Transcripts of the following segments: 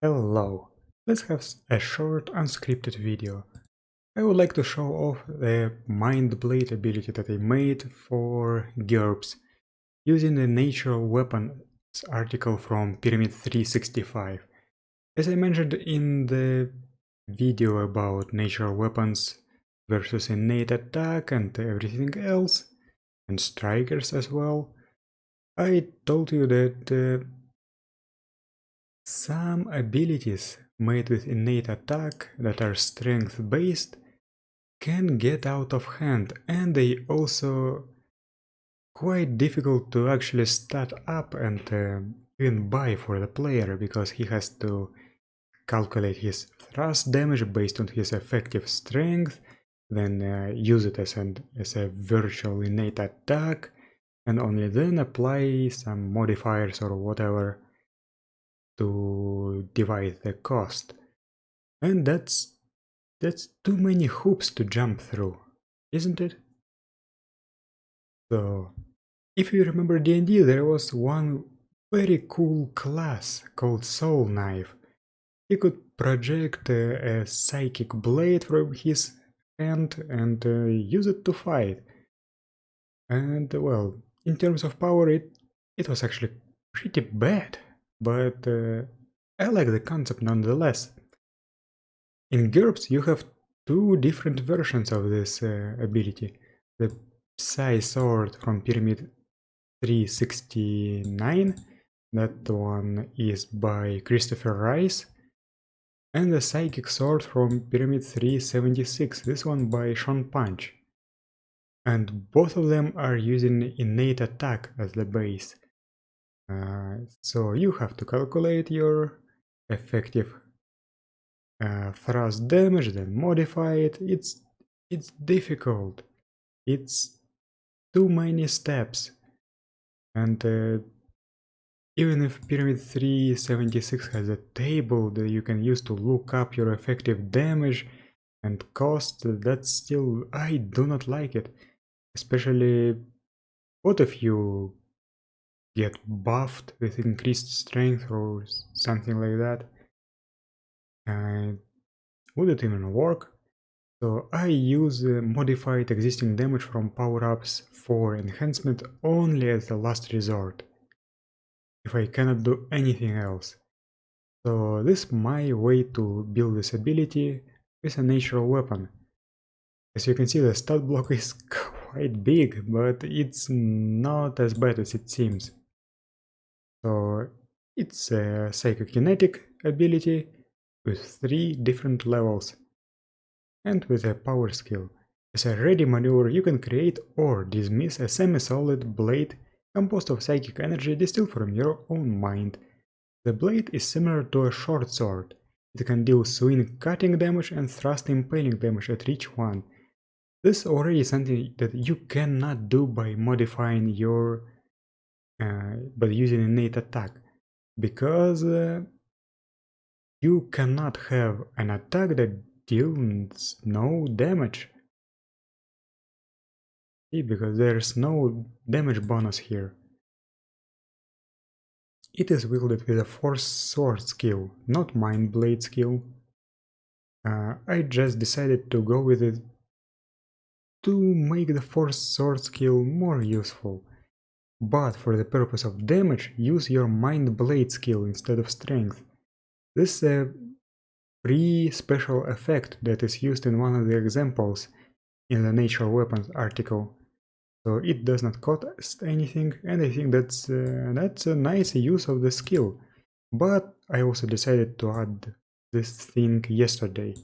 Hello, let's have a short unscripted video. I would like to show off the Mind Blade ability that I made for GURPS using the Natural Weapons article from Pyramid 365. As I mentioned in the video about natural weapons versus innate attack and everything else, and strikers as well, I told you that some abilities made with innate attack that are strength based can get out of hand, and they also quite difficult to actually stat up and even buy for the player, because he has to calculate his thrust damage based on his effective strength, then use it as a virtual innate attack, and only then apply some modifiers or whatever to divide the cost. And that's too many hoops to jump through, isn't it? So, if you remember D&D, there was one very cool class called Soulknife. He could project a psychic blade from his hand and use it to fight. And well, in terms of power, it was actually pretty bad, but I like the concept nonetheless. In GURPS, you have two different versions of this ability. The Psy Sword from Pyramid 369, that one is by Christopher Rice, and the Psychic Sword from Pyramid 376, this one by Sean Punch. And both of them are using innate attack as the base. So you have to calculate your effective thrust damage, then modify it. It's difficult. It's too many steps. And even if Pyramid 376 has a table that you can use to look up your effective damage and cost, that's still, I do not like it. Especially, what if you get buffed with increased strength or something like that? Would it even work? So I use modified existing damage from power-ups for enhancement only as a last resort, if I cannot do anything else. So this is my way to build this ability with a natural weapon. As you can see, the stat block is quite big, but it's not as bad as it seems. So it's a psychokinetic ability with 3 different levels, and with a power skill. As a ready maneuver, you can create or dismiss a semi-solid blade composed of psychic energy distilled from your own mind. The blade is similar to a short sword. It can deal swing cutting damage and thrust impaling damage at each one. This already is something that you cannot do by modifying your by using innate attack, because you cannot have an attack that deals no damage. See, because there's no damage bonus here. It is wielded with a Force Sword skill, not Mind Blade skill. I just decided to go with it to make the Force Sword skill more useful. But for the purpose of damage, use your Mind Blade skill instead of Strength. This is a free special effect that is used in one of the examples in the Natural Weapons article. So it does not cost anything, and I think that's a nice use of the skill. But I also decided to add this thing yesterday.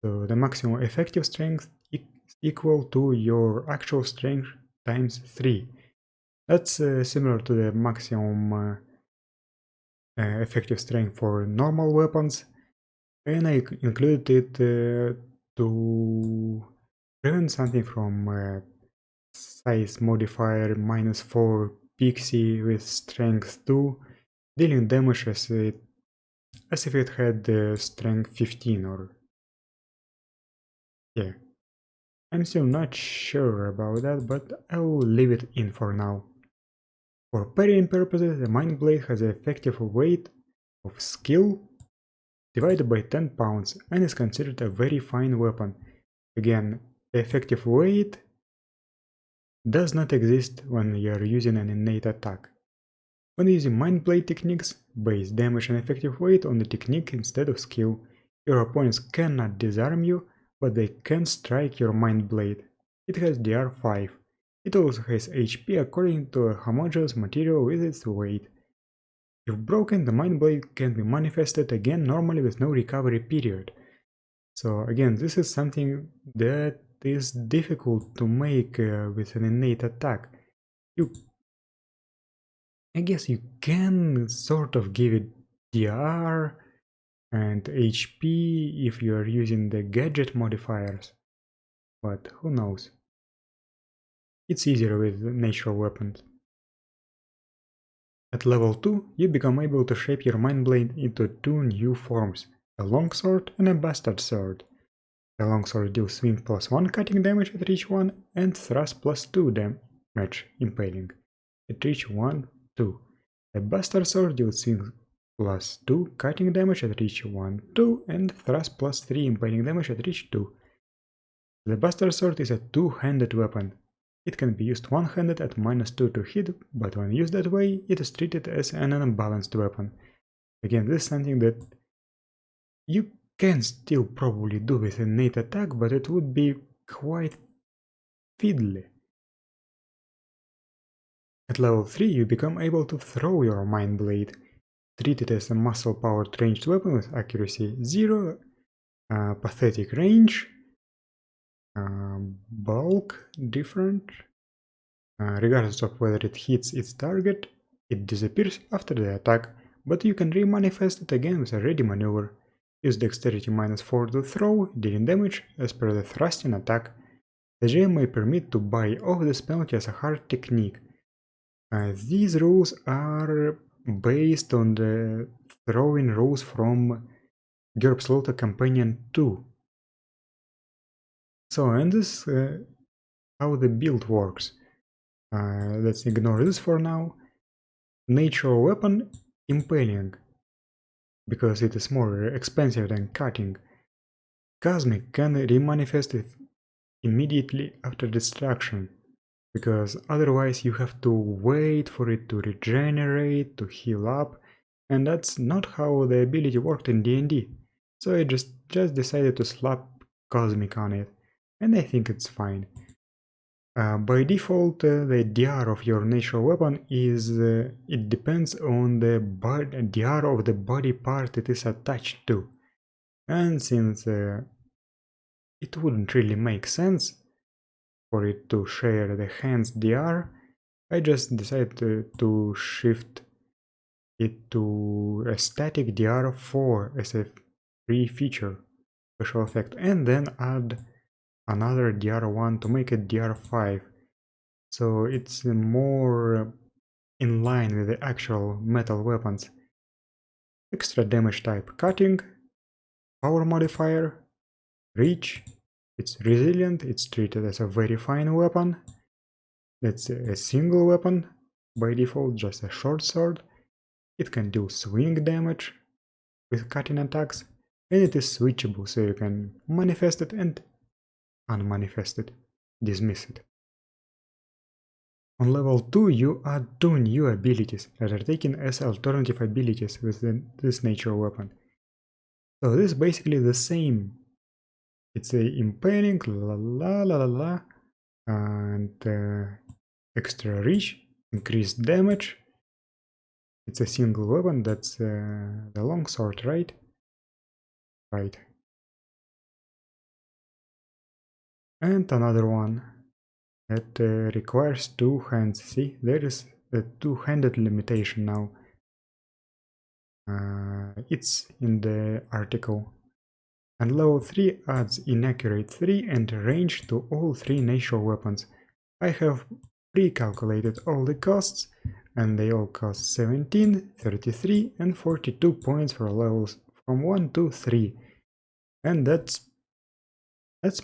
So the maximum effective strength is equal to your actual strength times 3. That's similar to the maximum effective strength for normal weapons, and I included it to prevent something from size modifier -4 pixie with strength 2, dealing damage as if it had strength 15 or... yeah. I'm still not sure about that, but I'll leave it in for now. For parrying purposes, the Mind Blade has an effective weight of skill divided by 10 pounds and is considered a very fine weapon. Again, the effective weight does not exist when you are using an innate attack. When using mind blade techniques, base damage and effective weight on the technique instead of skill. Your opponents cannot disarm you, but they can strike your mind blade. It has DR 5. It also has HP according to a homogeneous material with its weight. If broken, the mind blade can be manifested again normally with no recovery period. So again, this is something that is difficult to make with an innate attack. I guess you can sort of give it DR and HP if you are using the gadget modifiers, but who knows. It's easier with natural weapons. At level 2, you become able to shape your mind blade into two new forms, a longsword and a bastard sword. The longsword deals swing plus 1 cutting damage at each 1 and thrust plus 2 damage impaling at each 1, 2. The bastard sword deals swing plus 2 cutting damage at each 1, 2 and thrust plus 3 impaling damage at each 2. The bastard sword is a two-handed weapon. It can be used one-handed at -2 to hit, but when used that way, it is treated as an unbalanced weapon. Again, this is something that you can still probably do with innate attack, but it would be quite fiddly. At level 3 you become able to throw your mind blade. Treat it as a muscle-powered ranged weapon with accuracy 0, pathetic range, bulk different. Regardless of whether it hits its target, it disappears after the attack, but you can remanifest it again with a ready maneuver. Use dexterity -4 to throw, dealing damage as per the thrusting attack. The GM may permit to buy off this penalty as a hard technique. These rules are based on the throwing rules from GURPS Lota Companion 2. So, and this is how the build works. Let's ignore this for now. Natural weapon, impaling, because it is more expensive than cutting. Cosmic can remanifest it immediately after destruction, because otherwise you have to wait for it to regenerate, to heal up, and that's not how the ability worked in D&D. So I just decided to slap Cosmic on it, and I think it's fine. By default, the DR of your natural weapon is, it depends on the DR of the body part it is attached to. And since it wouldn't really make sense for it to share the hand's DR, I just decided to shift it to a static DR 4 as a free feature, special effect, and then add another DR1 to make it DR5. So it's more in line with the actual metal weapons. Extra damage type cutting, power modifier, reach, it's resilient, it's treated as a very fine weapon. That's a single weapon, by default just a short sword. It can do swing damage with cutting attacks, and it is switchable, so you can manifest it and unmanifest it, dismiss it. On level 2 you add two new abilities that are taken as alternative abilities with this nature weapon. So this is basically the same. It's a impaling, and extra reach, increased damage. It's a single weapon, that's the longsword, right? Right. And another one that requires two hands. See, there is a two-handed limitation now. It's in the article. And level 3 adds inaccurate 3 and range to all three natural weapons. I have pre-calculated all the costs, and they all cost 17, 33 and 42 points for levels from 1 to 3. And that's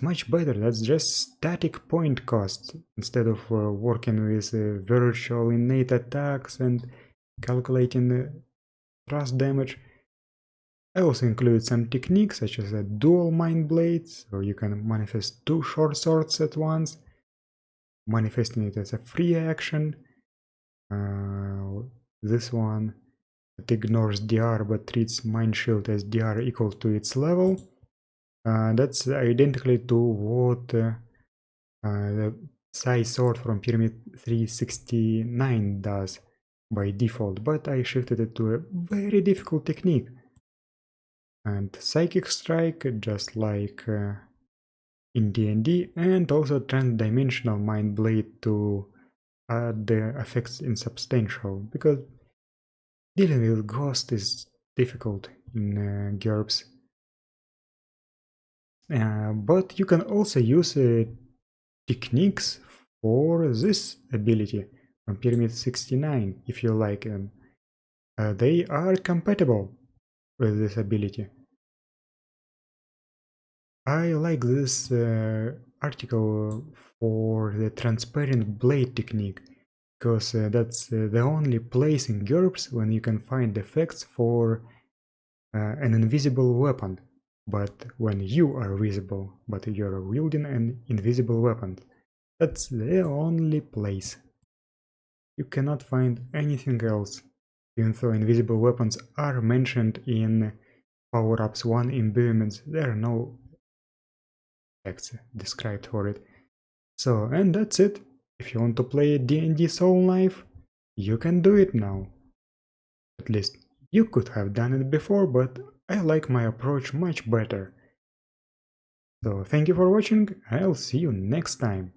much better, that's just static point cost, instead of working with virtual innate attacks and calculating thrust damage. I also include some techniques such as a dual mind blade, so you can manifest two short swords at once, manifesting it as a free action. This one that ignores DR but treats mind shield as DR equal to its level. That's identically to what the Psi sword from Pyramid 369 does by default, but I shifted it to a very difficult technique. And Psychic Strike, just like in D&D, and also Transdimensional Mind Blade to add the effects insubstantial, because dealing with Ghost is difficult in GURPS. But you can also use techniques for this ability from Pyramid 69 if you like them. They are compatible with this ability. I like this article for the transparent blade technique, because that's the only place in GURPS when you can find effects for an invisible weapon, but when you are visible, but you're wielding an invisible weapon. That's the only place. You cannot find anything else, even though invisible weapons are mentioned in power-ups 1 embodiments, there are no effects described for it. So, and that's it. If you want to play D&D Soulknife, you can do it now. At least you could have done it before, but I like my approach much better. So thank you for watching, I'll see you next time.